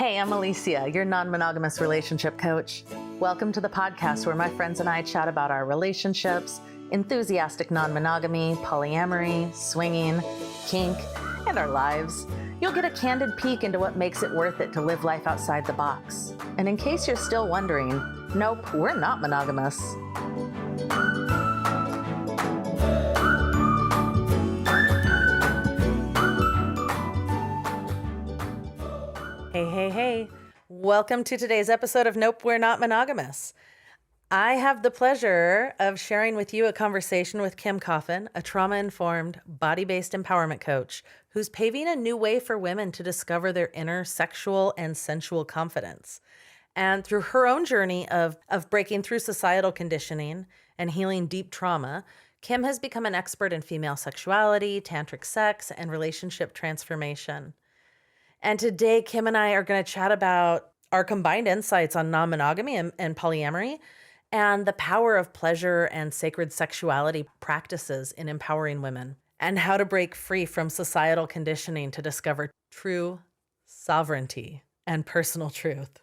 Hey, I'm Alicia, your non-monogamous relationship coach. Welcome to the podcast where my friends and I chat about our relationships, enthusiastic non-monogamy, polyamory, swinging, kink, and our lives. You'll get a candid peek into what makes it worth it to live life outside the box. And in case you're still wondering, nope, we're not monogamous. Hey. Welcome to today's episode of Nope, We're Not Monogamous. I have the pleasure of sharing with you a conversation with Kim Coffin, a trauma-informed, body-based empowerment coach who's paving a new way for women to discover their inner sexual and sensual confidence. And through her own journey of breaking through societal conditioning and healing deep trauma, Kim has become an expert in female sexuality, tantric sex, and relationship transformation. And today, Kim and I are going to chat about our combined insights on non-monogamy and polyamory and the power of pleasure and sacred sexuality practices in empowering women, and how to break free from societal conditioning to discover true sovereignty and personal truth.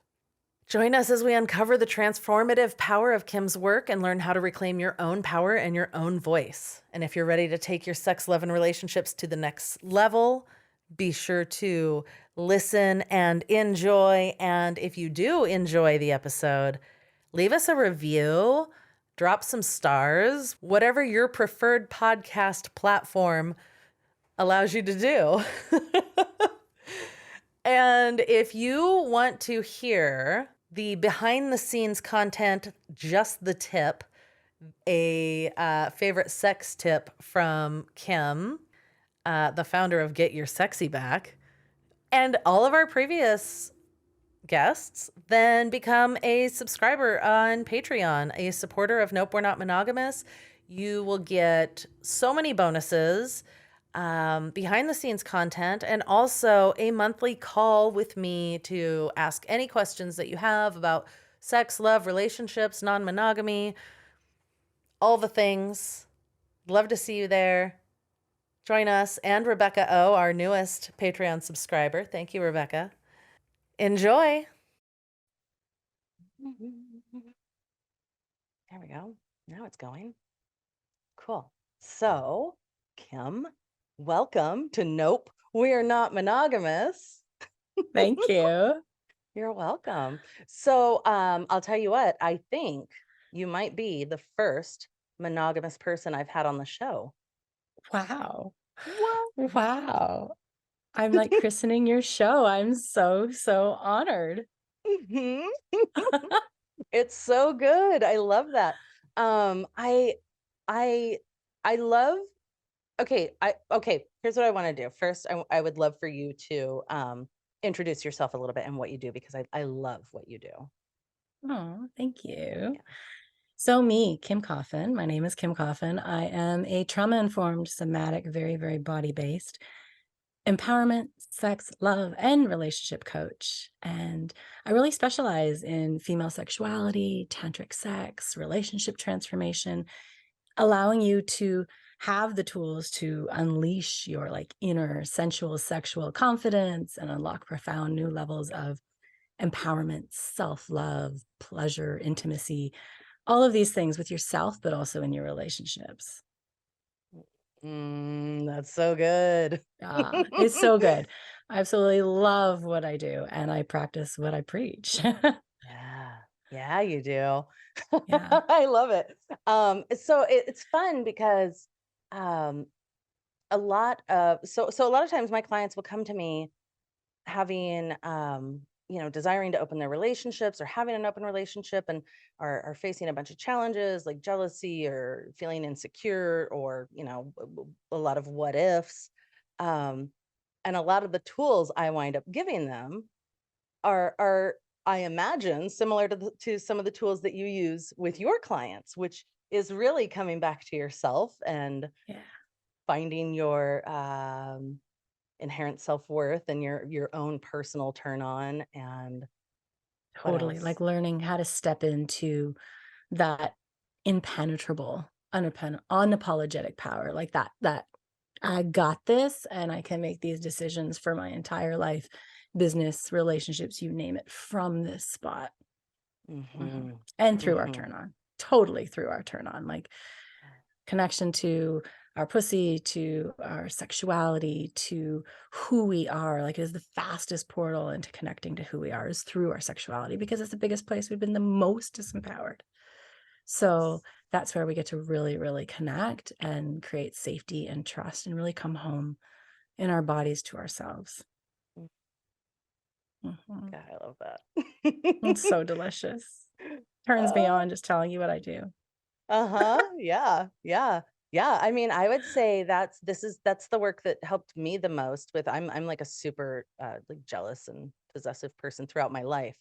Join us as we uncover the transformative power of Kim's work and learn how to reclaim your own power and your own voice. And if you're ready to take your sex, love, and relationships to the next level, be sure to listen and enjoy. And if you do enjoy the episode, leave us a review, drop some stars, whatever your preferred podcast platform allows you to do. And if you want to hear the behind the scenes content, just the tip, a favorite sex tip from Kim, the founder of Get Your Sexy Back, and all of our previous guests, then become a subscriber on Patreon, a supporter of Nope, We're Not Monogamous. You will get so many bonuses, behind the scenes content, and also a monthly call with me to ask any questions that you have about sex, love, relationships, non-monogamy, all the things. Love to see you there. Join us and Rebecca O, our newest Patreon subscriber. Thank you, Rebecca. Enjoy. There we go. Now it's going. Cool. So, Kim, welcome to Nope, We're Not Monogamous. Thank you. You're welcome. So, I'll tell you what, I think you might be the first monogamous person I've had on the show. Wow. What? Wow. I'm like christening your show. I'm so honored. Mhm. It's so good. I love that. I love. Okay, here's what I want to do. First, I would love for you to introduce yourself a little bit and what you do, because I love what you do. Oh, thank you. Yeah. So me, Kim Coffin. My name is Kim Coffin. I am a trauma-informed, somatic, very body-based empowerment, sex, love, and relationship coach. And I really specialize in female sexuality, tantric sex, relationship transformation, allowing you to have the tools to unleash your like inner sensual sexual confidence and unlock profound new levels of empowerment, self-love, pleasure, intimacy, all of these things with yourself, but also in your relationships. That's so good. It's so good. I absolutely love what I do, and I practice what I preach. Yeah, you do. Yeah. I love it. So it's fun because um, a lot of times my clients will come to me having desiring to open their relationships or having an open relationship, and are facing a bunch of challenges like jealousy or feeling insecure, or a lot of what ifs, and a lot of the tools I wind up giving them are I imagine similar to some of the tools that you use with your clients, which is really coming back to yourself and Yeah. finding your inherent self-worth and your own personal turn on. And what Totally. else? Like learning how to step into that impenetrable, unapologetic power, like that I got this and I can make these decisions for my entire life business, relationships, you name it, from this spot. Mm-hmm. And through our Mm-hmm. turn on, totally through our turn on, like connection to our pussy, to our sexuality, to who we are. Like, it is the fastest portal into connecting to who we are is through our sexuality, because it's the biggest place we've been the most disempowered. So that's where we get to really, really connect and create safety and trust and really come home in our bodies to ourselves. Mhm. God, I love that. It's so delicious. Turns me Oh, on just telling you what I do. uh-huh. Yeah. Yeah. Yeah. I mean, I would say that's the work that helped me the most with I'm like a super like jealous and possessive person throughout my life.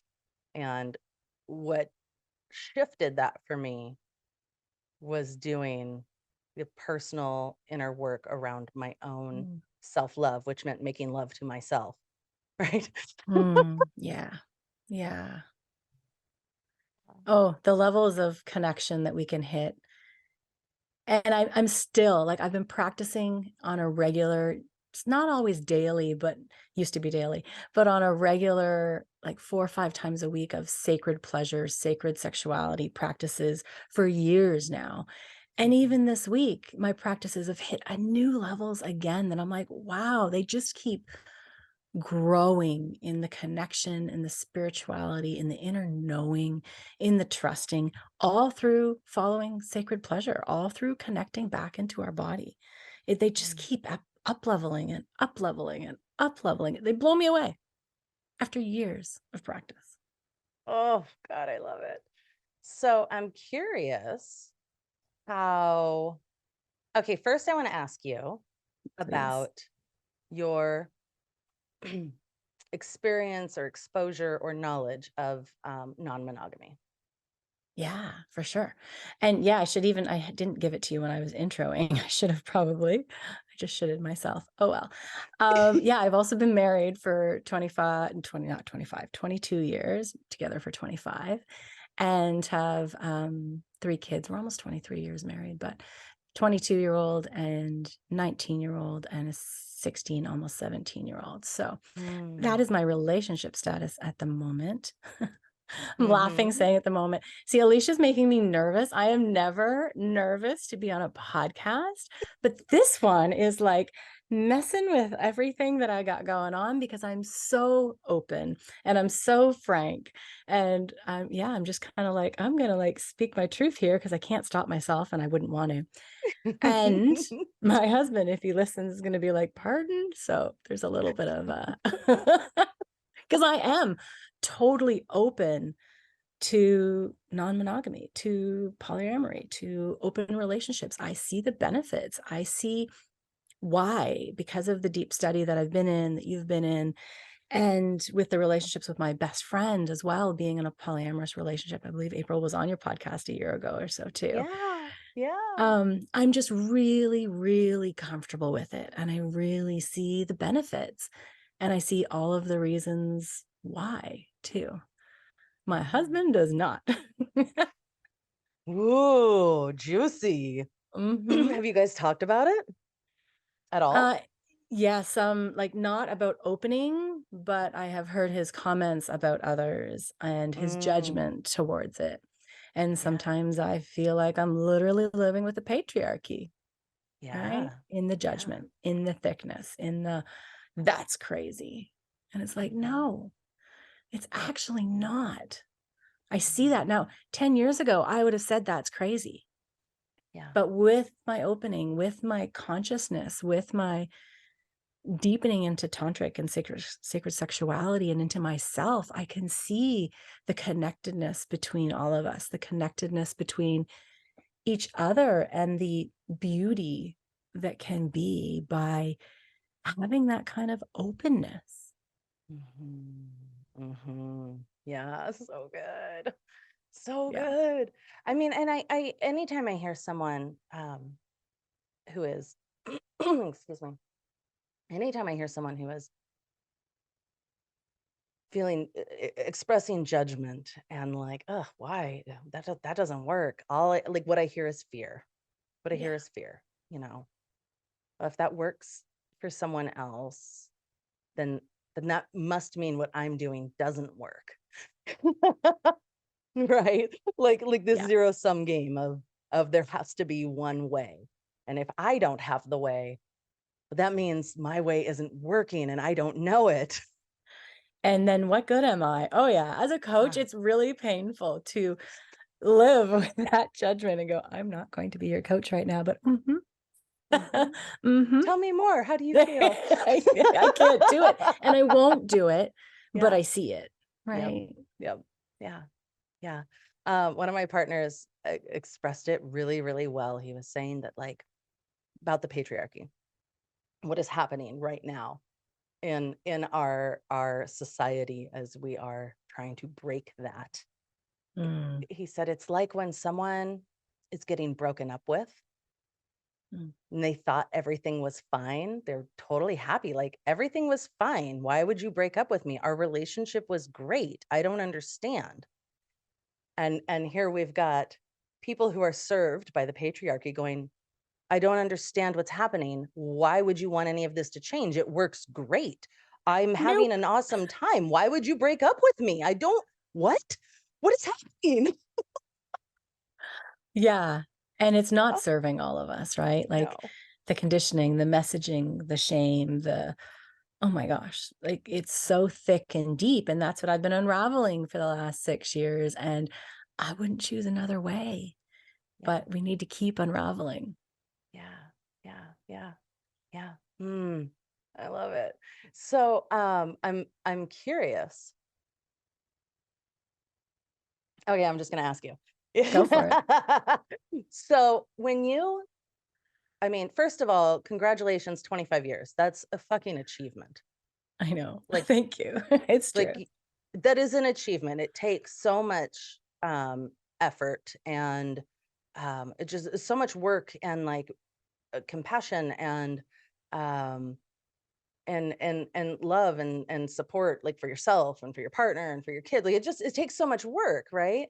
And what shifted that for me was doing the personal inner work around my own Mm. self-love, which meant making love to myself, right? Yeah. Yeah. Oh, the levels of connection that we can hit. And I'm still like, I've been practicing on a regular, it's not always daily, but used to be daily, but on a regular, like 4 or 5 times a week of sacred pleasure, sacred sexuality practices for years now. And Mhm. even this week, my practices have hit a new levels again that I'm like, wow, they just keep growing in the connection, in the spirituality, in the inner knowing, in the trusting, all through following sacred pleasure, all through connecting back into our body. They just Mm. keep up leveling and up leveling and up leveling. They blow me away after years of practice. Oh, God, I love it. So I'm curious how, okay, first I want to ask you Please. about your experience or exposure or knowledge of non-monogamy. Yeah, for sure. And yeah, I didn't give it to you when I was introing. I should have probably. I just shitted myself. Oh well. Yeah, I've also been married for 25 and 20, not 25, 22 years, together for 25, and have 3 kids. We're almost 23 years married, but 22-year-old and 19-year-old and a 16, almost 17-year-old. So that Mm. is my relationship status at the moment. I'm laughing Mm-hmm. saying at the moment. See, Alicia's making me nervous. I am never nervous to be on a podcast, but this one is like messing with everything that I got going on because I'm so open and I'm so frank. And yeah, I'm just kind of like, I'm going to like speak my truth here because I can't stop myself and I wouldn't want to. And my husband, if he listens, is going to be like, pardon. So there's a little bit of, because I am totally open to non-monogamy, to polyamory, to open relationships. I see the benefits. I see why, because of the deep study that I've been in, that you've been in, and with the relationships with my best friend as well, being in a polyamorous relationship. I believe April was on your podcast a year ago or so too. Yeah. Yeah. I'm just really, really comfortable with it. And I really see the benefits. And I see all of the reasons why too. My husband does not. Ooh, juicy. Mhm. Have you guys talked about it at all? Uh, yes, like, not about opening, but I have heard his comments about others and his Mm. judgment towards it. And Yeah. sometimes I feel like I'm literally living with the patriarchy, right? Yeah. In the Yeah. judgment, in the thickness, in the that's crazy. And it's like, Mhm. no, it's actually not. I see Mhm. that now. 10 years ago, I would have said that's crazy. Yeah. But with my opening, with my consciousness, with my deepening into tantric and sacred sexuality and into myself, I can see the connectedness between all of us, the connectedness between each other, and the beauty that can be by having that kind of openness. Mhm. Mhm. Yeah, so good. So Yeah. good. I mean, and I anytime I hear someone who is excuse me, anytime I hear someone who is feeling expressing judgment and like, oh, why that doesn't work. Like what I hear is fear. What I hear Yeah. is fear, you know. If that works for someone else, then then that must mean what I'm doing doesn't work. Right? Like this Yeah. zero-sum game of there has to be one way. And if I don't have the way, that means my way isn't working and I don't know it. And then what good am I? Oh yeah. As a coach, Yeah. it's really painful to live with that judgment and go, I'm not going to be your coach right now, but Mhm. mm-hmm. Tell me more. How do you feel? I can't do it. And I won't do it, but Yeah. I see it. Yep. Right. Yep. Yeah. Yeah. One of my partners expressed it really, really well. He was saying that, like, about the patriarchy, what is happening right now in our society as we are trying to break that. Mm, He said it's like when someone is getting broken up with mm. and they thought everything was fine. They're totally happy. Like, everything was fine. Why would you break up with me? Our relationship was great. I don't understand. And here we've got people who are served by the patriarchy going, I don't understand what's happening. Why would you want any of this to change? It works great. I'm having Nope. an awesome time. Why would you break up with me? I don't, what? What is happening? Yeah. And it's not Oh, serving all of us, right? Like no. the conditioning, the messaging, the shame, oh my gosh, like it's so thick and deep. And that's what I've been unraveling for the last 6 years. And I wouldn't choose another way, Yeah, but we need to keep unraveling. yeah, yeah, yeah, yeah. I love it. So I'm curious. Oh yeah, I'm just gonna ask you. Go for it. So I mean, first of all, congratulations, 25 years. That's a fucking achievement. I know. Like, Thank you. It's true. that is an achievement. It takes so much effort and it just so much work and, like, compassion and um and love and support, like, for yourself and for your partner and for your kid. Like, it takes so much work, right?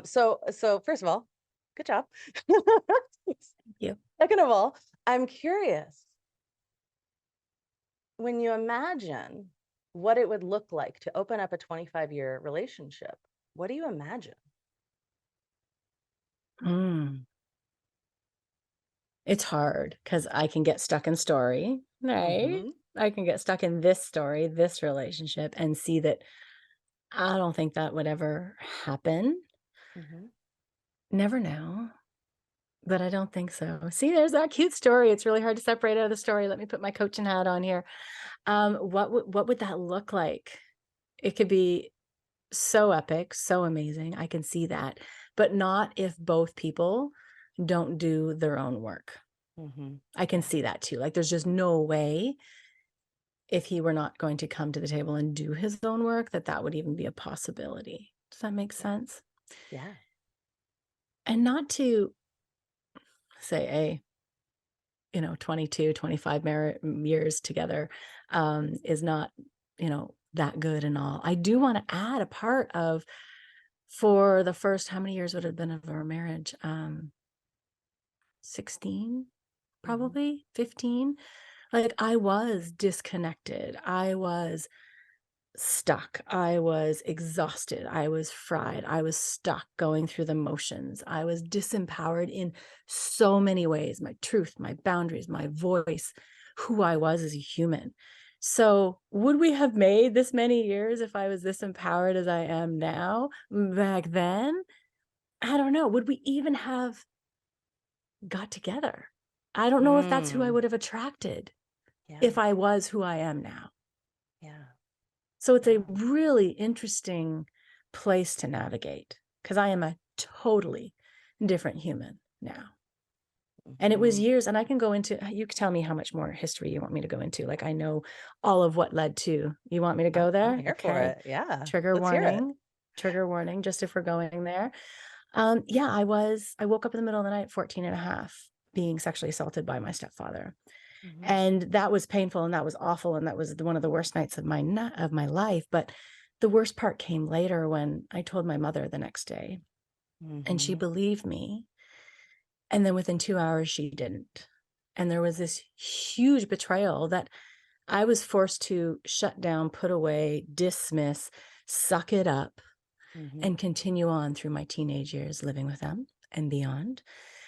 So first of all, good job. Thank you. Second of all, I'm curious, when you imagine what it would look like to open up a 25-year relationship, what do you imagine? Mm. It's hard because I can get stuck in story, right? Mm-hmm. I can get stuck in this story, this relationship, and see that I don't think that would ever happen. Mm-hmm. Never know, but I don't think so. See, there's that cute story. It's really hard to separate out of the story. Let me put my coaching hat on here. What would that look like? It could be so epic, so amazing. I can see that, but not if both people don't do their own work. Mm-hmm. I can Yeah. see that too. Like there's just no way if he were not going to come to the table and do his own work that would even be a possibility. Does that make Yeah. sense? Yeah. And not to say, hey, 22, 25 years together is not, that good and all. I do want to add a part of for the first, how many years would it have been of our marriage? 16, Mm-hmm. probably 15. Like I was disconnected. I was stuck. I was exhausted. I was fried. I was stuck going through the motions. I was disempowered in so many ways, my truth, my boundaries, my voice, who I was as a human. So, would we have made this many years if I was this empowered as I am now back then? I don't know. Would we even have got together? I don't know if that's who I Mm. would have attracted Yeah. if I was who I am now. Yeah. So it's a Yeah. really interesting place to navigate because I am a totally different human now. And it was Mm-hmm. years, and I can go into, you can tell me how much more history you want me to go into. Like I know all of what led to, you want me to go I'm there? here for Okay. it. Yeah. Trigger Let's hear it. warning, just if we're going there. Yeah, I woke up in the middle of the night, 14 and a half, being sexually assaulted by my stepfather. Mm-hmm. And that was painful and that was awful. And that was one of the worst nights of my life. But the worst part came later when I told my mother the next day and she Mm-hmm. believed me. And then within 2 hours, she didn't. And there was this huge betrayal that I was forced to shut down, put away, dismiss, suck it up, Mm-hmm. and continue on through my teenage years living with them and beyond.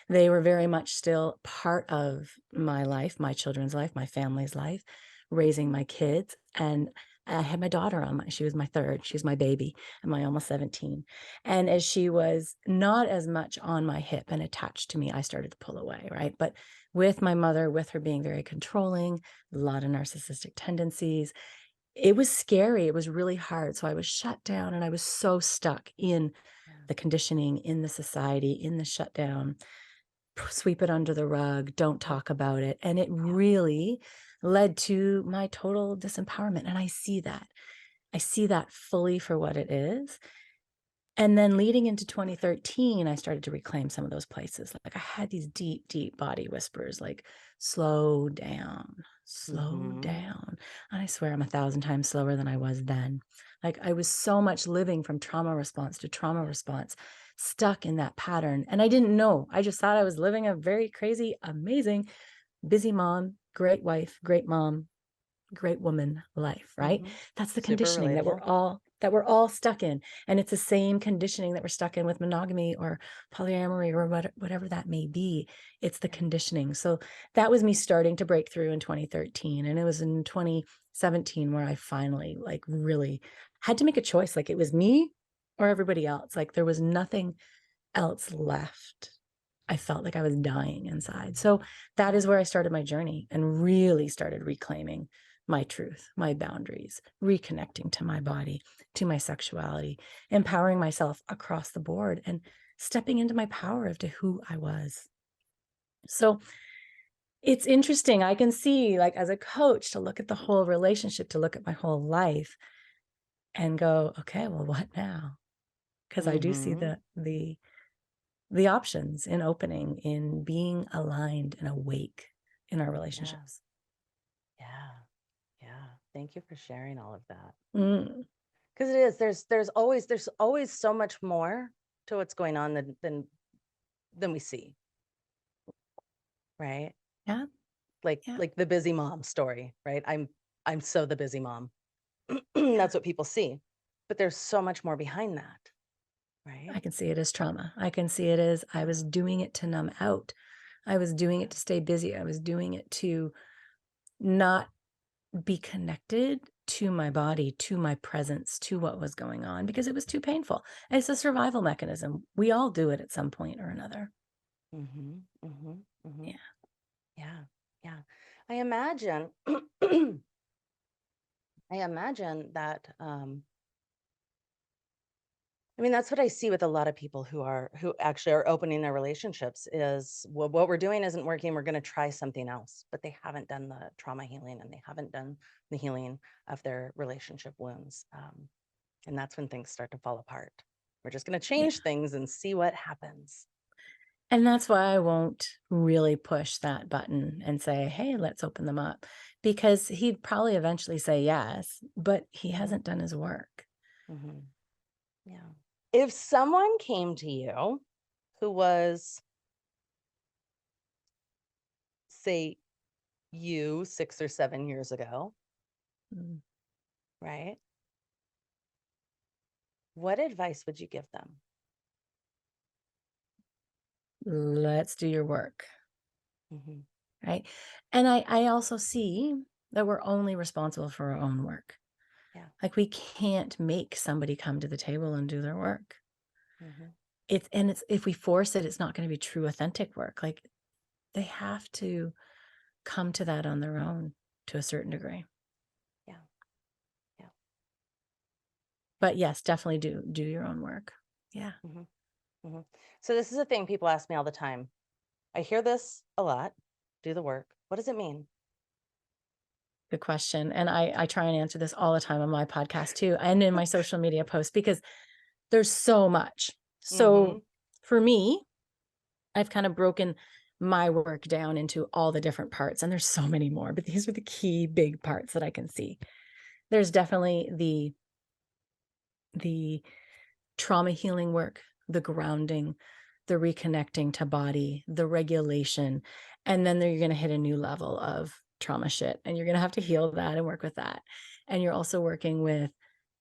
They were very much still part of my life, my children's life, my family's life, raising my kids. And I had my daughter on she was my third, she's my baby, and my almost 17. And as she was not as much on my hip and attached to me, I started to pull away, right? But with my mother, with her being very controlling, a lot of narcissistic tendencies, it was scary. It was really hard. So I was shut down and I was so stuck in Yeah. the conditioning, in the society, in the shutdown, sweep it under the rug, don't talk about it. And it really led to my total disempowerment. And I see that. I see that fully for what it is. And then leading into 2013, I started to reclaim some of those places. Like I had these deep, deep body whispers, like, slow down, slow Mm-hmm. down. And I swear I'm 1,000 times slower than I was then. Like I was so much living from trauma response to trauma response, stuck in that pattern. And I didn't know. I just thought I was living a very crazy, amazing, busy mom, great wife, great mom, great woman life, right? Mm-hmm. That's the Super conditioning that relatable. we're all stuck in. And it's the same conditioning that we're stuck in with monogamy or polyamory or whatever that may be. It's the conditioning. So that was me starting to break through in 2013. And it was in 2017 where I finally like really had to make a choice. Like it was me or everybody else. Like there was nothing else left. I felt like I was dying inside. So that is where I started my journey and really started reclaiming my truth, my boundaries, reconnecting to my body, to my sexuality, empowering myself across the board and stepping into my power of to who I was. So it's interesting. I can see, like, as a coach, to look at the whole relationship, to look at my whole life and go, okay, well, what now? Because I do see Mm-hmm. the options in opening, in being aligned and awake in our Yeah. relationships. Yeah. Yeah. Thank you for sharing all of that. Mm, Because it is, there's always so much more to what's going on than we see, right? yeah, Like yeah, like the busy mom story, right? I'm so the busy mom. yeah. That's what people see. But there's so much more behind that, right? I can see it as trauma. I can see it as I was Yeah. doing it to numb out. I was doing it to stay busy. I was doing it to not be connected to my body, to my presence, to what was going on because it was too painful. And it's a survival mechanism. We all do it at some point or another. Mm-hmm. Mm-hmm. Mm-hmm. Yeah. Yeah. Yeah. I imagine I imagine that I mean, that's what I see with a lot of people who actually are opening their relationships is, well, what we're doing isn't working. We're going to try something else, but they haven't done the trauma healing and they haven't done the healing of their relationship wounds. And that's when things start to fall apart. We're just going to Yeah. change things and see what happens. And that's why I won't really push that button and say, hey, let's open them up, because he'd probably eventually say yes, but he Mhm, hasn't done his work. mhm. Yeah. If someone came to you who was, say, you 6 or 7 years ago, Mm. right? What advice would you give them? Let's do your work. Mhm. Right. And I also see that we're only responsible for our own work. Yeah. Like we can't make somebody come to the table and do their work. Mhm. It's if we force it, it's not going to be true, authentic work. Like they have to come to that on their own to a certain degree. Yeah. Yeah. But yes, definitely do your own work. Yeah. Mhm. Mhm. So this is a thing people ask me all the time. I hear this a lot. Do the work. What does it mean? Good question. And I try and answer this all the time on my podcast too, and in my social media posts, because there's so much. Mhm. So for me, I've kind of broken my work down into all the different parts, and there's so many more, but these are the key big parts that I can see. There's definitely the trauma healing work, the grounding, the reconnecting to body, the regulation, and then you're going to hit a new level of trauma shit, and you're going to have to heal that and work with that. And you're also working with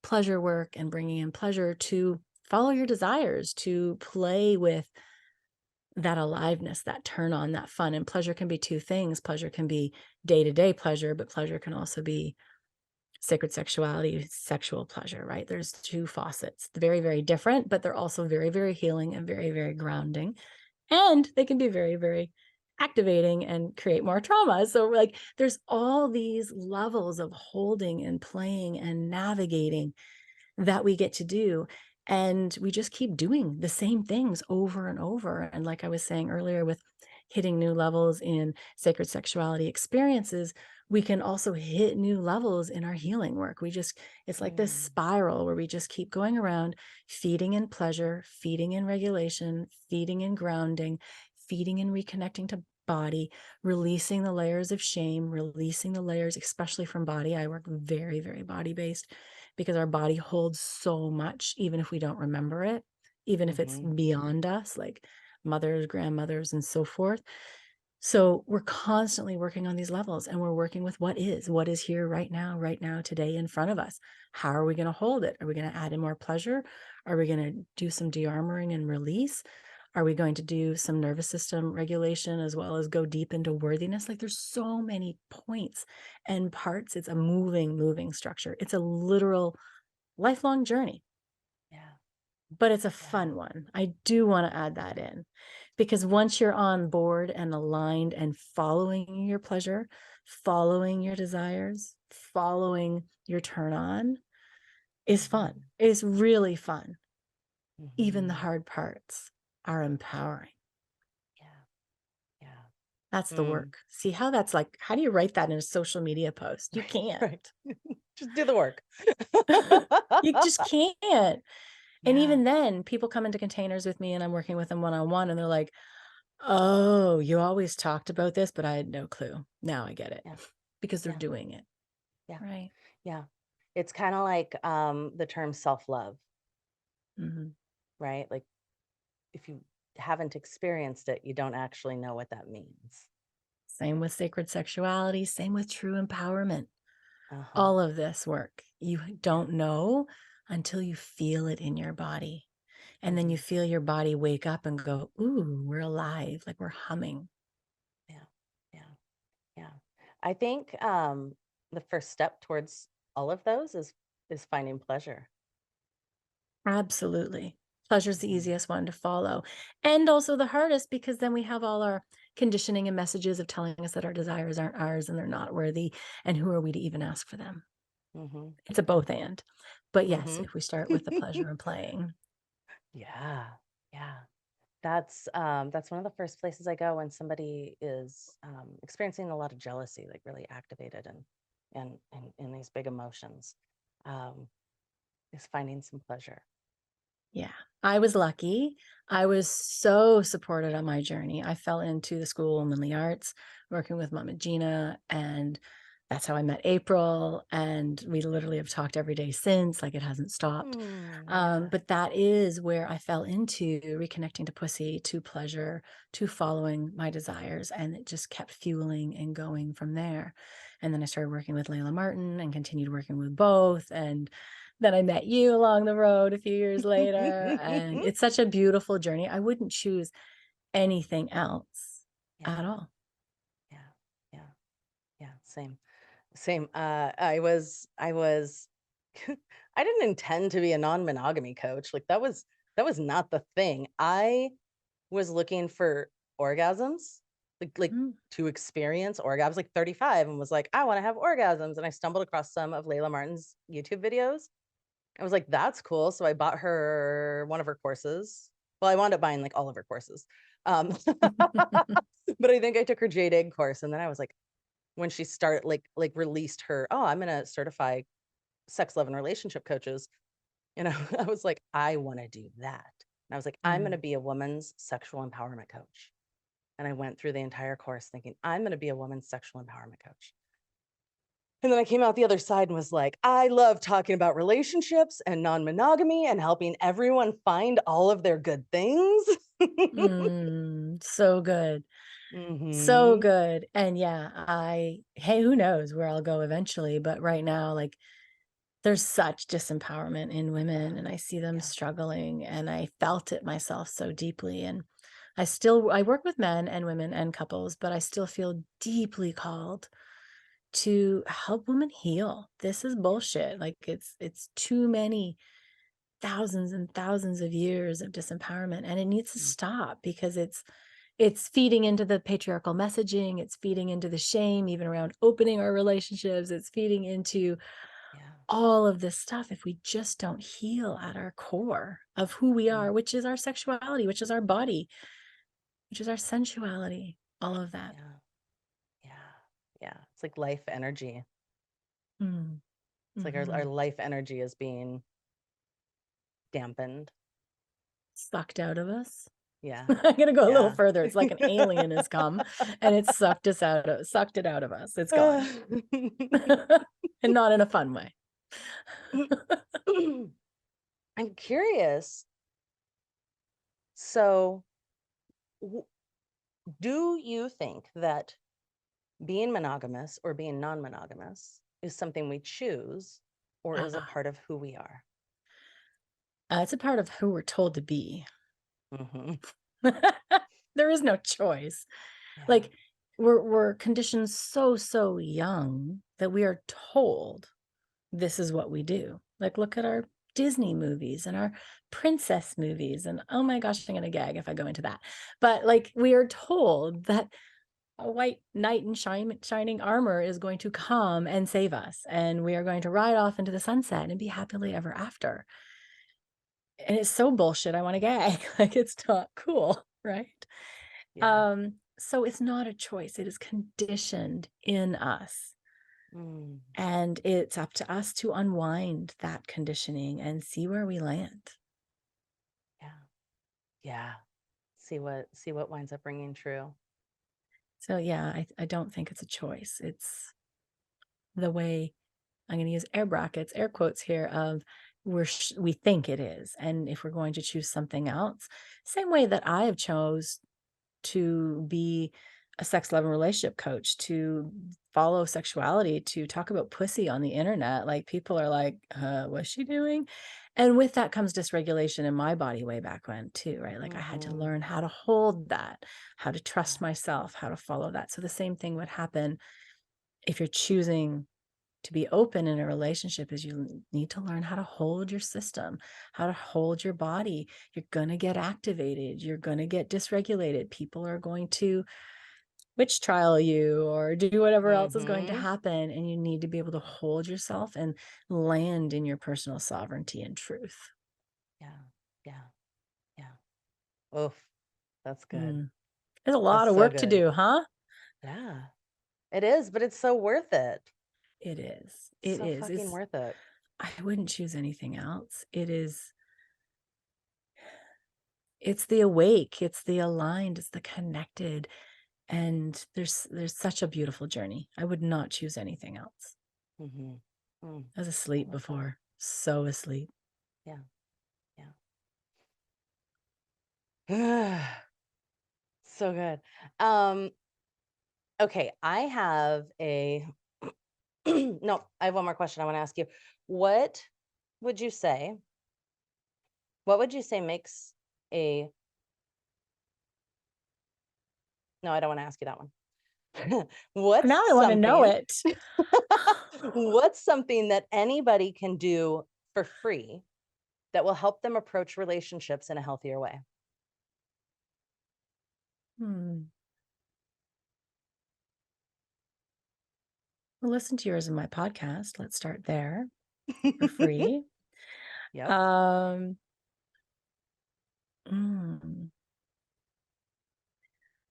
pleasure work and bringing in pleasure to follow your desires, to play with that aliveness, that turn on, that fun. And pleasure can be two things. Pleasure can be day to day pleasure, but pleasure can also be sacred sexuality, sexual pleasure, right? There's two faucets, very, very different, but they're also very, very healing and very, very grounding. And they can be very, very activating and create more trauma. So, like, there's all these levels of holding and playing and navigating that we get to do. And we just keep doing the same things over and over. And like I was saying earlier, with hitting new levels in sacred sexuality experiences, we can also hit new levels in our healing work. It's like this Mm. spiral where we just keep going around, feeding in pleasure, feeding in regulation, feeding in grounding, feeding in reconnecting to body, releasing the layers of shame, releasing the layers, especially from body. I work very, very body based because our body holds so much, even if we don't remember it, even if it's Mhm. beyond us, like mothers, grandmothers, and so forth. So we're constantly working on these levels, and we're working with what is here right now, today in front of us. How are we going to hold it? Are we going to add in more pleasure? Are we going to do some de-armoring and release? Are we going to do some nervous system regulation as well as go deep into worthiness? Like, there's so many points and parts. It's a moving structure. It's a literal lifelong journey, Yeah. but it's a Yeah. fun one. I do want to add that in because once you're on board and aligned and following your pleasure, following your desires, following your turn on is fun. Mhm. It's really fun. Even the Mhm. hard parts are empowering. Yeah. Yeah. That's the Mm. work. See how that's like, how do you write that in a social media post? You can't. Right. Just do the work. You just can't. And Yeah. even then, people come into containers with me and I'm working with them one on one and they're like, "Oh, you always talked about this, but I had no clue. Now I get it." Yeah. Because they're Yeah. doing it. Yeah. Right. Yeah. It's kind of like the term self-love, Mhm. right? Like if you haven't experienced it, you don't actually know what that means. Same with sacred sexuality, same with true empowerment. Uh-huh. All of this work, you Yeah. don't know until you feel it in your body. And then you Hmm. feel your body wake up and go, "Ooh, we're alive, like we're humming." Yeah. Yeah. Yeah. I think the first step towards all of those is finding pleasure. Absolutely. Pleasure's the Mhm. easiest one to follow, and also the hardest because then we have all our conditioning and messages of telling us that our desires aren't ours and they're not worthy, and who are we to even ask for them? Mhm. It's a Yeah. both and. But yes, Mhm. if we start with the pleasure of playing. Yeah. Yeah. That's one of the first places I go when somebody is experiencing a lot of jealousy, like really activated and in these big emotions, um, is finding some pleasure. Yeah, I was lucky. I was so supported on my journey. I fell into the School of Womanly Arts, working with Mama Gina, and that's how I met April. And we literally have talked every day since, like it hasn't stopped. Yeah. But that is where I fell into reconnecting to pussy, to pleasure, to following my desires. And it just kept fueling and going from there. And then I started working with Layla Martin and continued working with both. And then I met you along the road a few years later, and it's such a beautiful journey. I wouldn't choose anything else Yeah. at all. Yeah. Yeah. Yeah. Same. Same. I was I didn't intend to be a non-monogamy coach. Like that was not the thing. I was looking for orgasms, like Mm, to experience orgasms. I was like 35 and was like, I want to have orgasms. And I stumbled across some of Layla Martin's YouTube videos. I was like, that's cool. So I bought her one of her courses. Well, I wound up buying like all of her courses. But I think I took her Jade Egg course. And then I was like, when she started like released her, oh, I'm gonna certify sex, love, and relationship coaches. I was like, I want to do that. And I was like, I'm gonna mm. be a woman's sexual empowerment coach. And I went through the entire course thinking, I'm gonna be a woman's sexual empowerment coach. And then I came out the other side and was like, I love talking about relationships and non-monogamy and helping everyone find all of their good things. So good. So Mm-hmm. good. And yeah, hey, who knows where I'll go eventually, but right now, like, there's such disempowerment in Yeah. women, and I see them Yeah. struggling, and I felt it myself so deeply. And I work with men and women and couples, but I still feel deeply called to help women heal. This is Yeah. bullshit. Like, it's too many thousands and thousands of years of disempowerment, and it needs to Mm. stop because it's feeding into the patriarchal messaging, it's feeding into the shame even around opening our relationships, it's feeding into Yeah. all of this stuff if we just don't heal at our core of who we Mm. are, which is our sexuality, which is our body, which is our sensuality, all of that. Yeah. Yeah. Yeah. It's like life energy. Mm, It's like our mhm. life energy is being dampened. Sucked out of us. Yeah. I'm gonna go a little Yeah. further. It's like an alien has come and it's sucked it out of us. It's gone. And not in a fun way. I'm curious. So, w- do you think that being monogamous or being non-monogamous is something we choose or is a Uh-uh. part of who we are? It's a part of who we're told to be. Hmm. There is no choice. Yeah. Like, we're conditioned so young that we are told this is what we do. Like, look at our Disney movies and our princess movies, and oh my gosh, I'm gonna gag if I go into that. But, like, we are told that a white knight in shining armor is going to come and save us, and we are going to ride off into the sunset and be happily ever after. And it's so bullshit, I wanna gag. Like, it's not cool, right? Yeah. So it's not a choice, it is conditioned in us, Mm, and it's up to us to unwind that conditioning and see where we land. yeah. Yeah. See what winds up ringing true. So, yeah, I don't think it's a choice, it's the way I'm gonna use air brackets, air quotes here of we think it is, and if we're going to choose something else, same way that I have chose to be a sex, love, and relationship coach, to follow sexuality, to talk about pussy on the internet. Like, people are like, what's she doing? And with that comes dysregulation in my body way back when too, right? Like, I had to Hmm. learn how to hold that, how to Yeah. trust myself, how to follow that. So the same thing would happen if you're choosing to be open in a relationship is you need to learn how to hold your system, how to hold your body. You're going to get activated. You're going to get dysregulated. People are going to witch trial you or do whatever else is going to Hmm. happen. And you need to be able to hold yourself and land in your personal sovereignty and truth. Yeah. Yeah. Yeah. Oof. That's good. Mm. There's a That's lot of so work to good. do, huh? Yeah. It is, but it's so worth it. It is. It's It so is. fucking worth it. I wouldn't choose anything else. It's the awake, it's the aligned, it's the connected. And there's such a beautiful journey. I would not choose anything else. Hmm. Mm, I was I asleep love that. before, so asleep. Yeah. Yeah. So good. Um, okay, I have a no, I have one more question I want to ask you. What would you say? What would you say makes a no, I don't want to ask you that one. What's Now I want to know something it. what's something that anybody can do for free that will help them approach relationships in a healthier way? Hmm. Well, listen to yours in my podcast. Let's start there for free. Yep. Um, mm,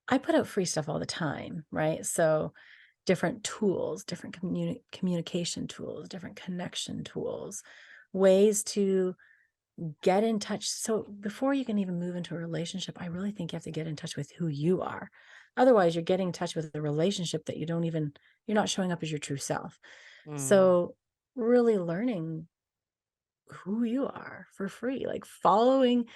I put out free stuff all the time, right? So different tools, different communication tools, different connection tools, ways to get in touch. So before you can even move into a relationship, I really think you have to get in touch with who you are. Otherwise, you're getting in touch with a relationship that you're not showing up as your true self. Mm, So really learning who you are for free, like following.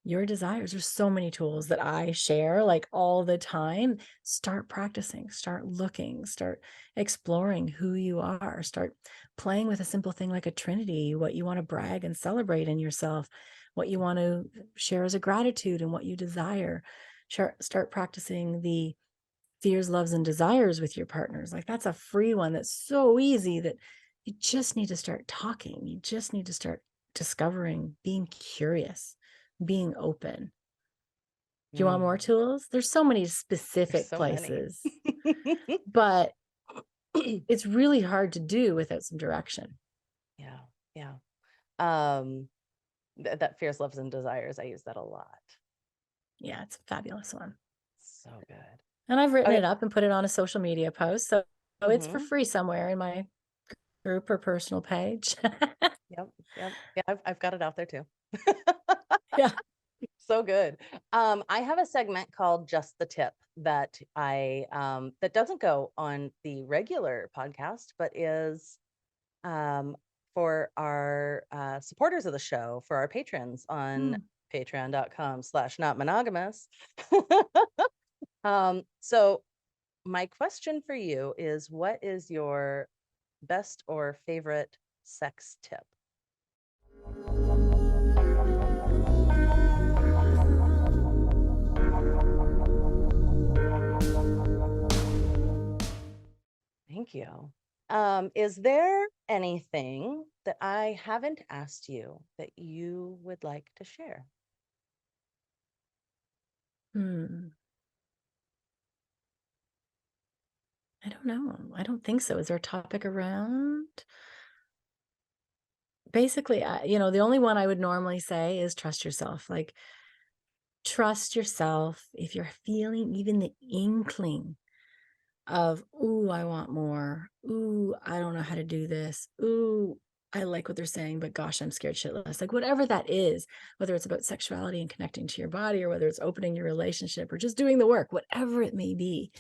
your desires. There's so many tools that I share like all the time. Start practicing, start looking, start exploring who you are, start playing with a simple thing like a trinity, what you want to brag and celebrate in yourself, what you want to share as a gratitude and what you desire. Start practicing the fears, loves, and desires with your partners. Like that's a free one that's so easy that you just need to start talking. You just need to start discovering, being curious, being open. Do you want more tools? There's so many There's specific so many. places, but it's really hard to do without some direction. Yeah. Yeah. Um, that fears, loves, and desires. I use that a lot. Yeah, it's a fabulous one. So good. And I've written Okay. it up and put it on a social media post. So it's for Mm-hmm. free somewhere in my group or personal page. Yep. Yep. Yeah. I've got it out there too. Yeah. So good. I have a segment called Just the Tip that that doesn't go on the regular podcast, but is um, for our supporters of the show, for our patrons on patreon.com/notmonogamous. So my question for you is, what is your best or favorite sex tip? Thank you. Is there anything that I haven't asked you that you would like to share? I don't know. I don't think so. Is there a topic around? Basically, the only one I would normally say is trust yourself. Like, trust yourself. If you're feeling even the inkling of, ooh, I want more. Ooh, I don't know how to do this. Ooh, I like what they're saying, but gosh, I'm scared shitless. Like, whatever that is, whether it's about sexuality and connecting to your body, or whether it's opening your relationship or just doing the work, whatever it may be,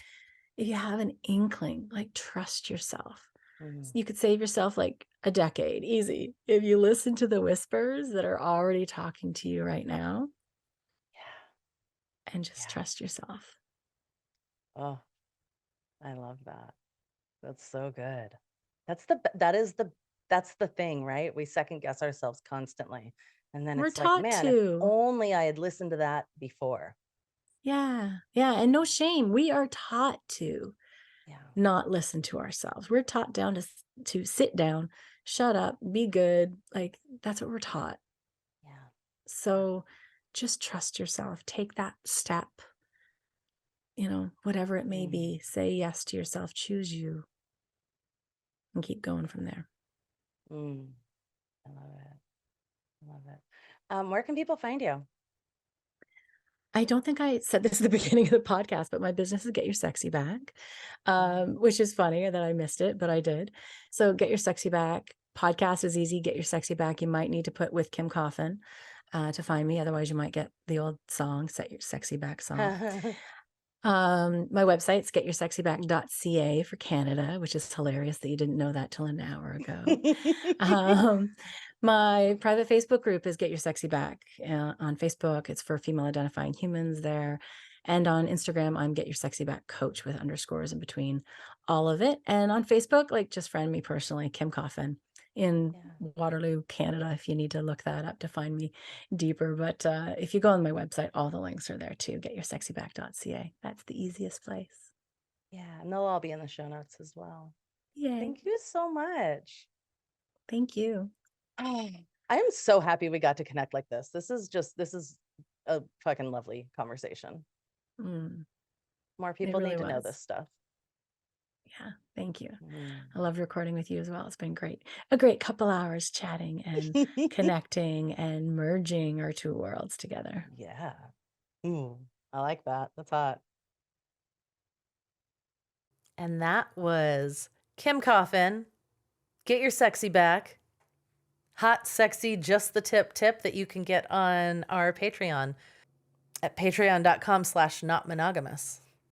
if you have an inkling, like, trust yourself. Mm. You could save yourself like a decade, easy, if you listen to the whispers that are already talking to you right now and just Yeah. trust yourself. Oh, I love that. That's so good. That's the thing, right? We second guess ourselves constantly. And then We're it's like, taught man, if to. only I had listened to that before. Yeah. Yeah. And no shame. We are taught to Yeah. not listen to ourselves. We're taught down to sit down, shut up, be good. Like, that's what we're taught. Yeah. So just trust yourself. Take that step, whatever it may Mm. be. Say yes to yourself, choose you, and keep going from there. Mm. I love it. I love it. Where can people find you? I don't think I said this at the beginning of the podcast, but my business is Get Your Sexy Back, which is funny that I missed it, but I did. So Get Your Sexy Back podcast is easy. Get Your Sexy Back. You might need to put with Kim Coffin to find me. Otherwise, you might get the old song, Set Your Sexy Back song. My website's getyoursexyback.ca for Canada, which is hilarious that you didn't know that till an hour ago. My private Facebook group is Get Your Sexy Back on Facebook. It's for female identifying humans there. And on Instagram, I'm Get Your Sexy Back Coach with underscores in between all of it. And on Facebook, like, just friend me personally, Kim Coffin in Waterloo, Canada, if you need to look that up to find me deeper. But if you go on my website, all the links are there too. Getyoursexyback.ca. That's the easiest place. Yeah, and they'll all be in the show notes as well. Yay. Thank you so much. Thank you. I am so happy we got to connect like this. This is a fucking lovely conversation. More people really need to know was. this stuff. Yeah, thank you. I love recording with you as well. It's been great. A great couple hours chatting and connecting and merging our two worlds together. Yeah. Ooh, I like that. That's hot. And that was Kim Coffin. Get Your Sexy Back. Hot, sexy, just the tip that you can get on our Patreon at patreon.com/notmonogamous.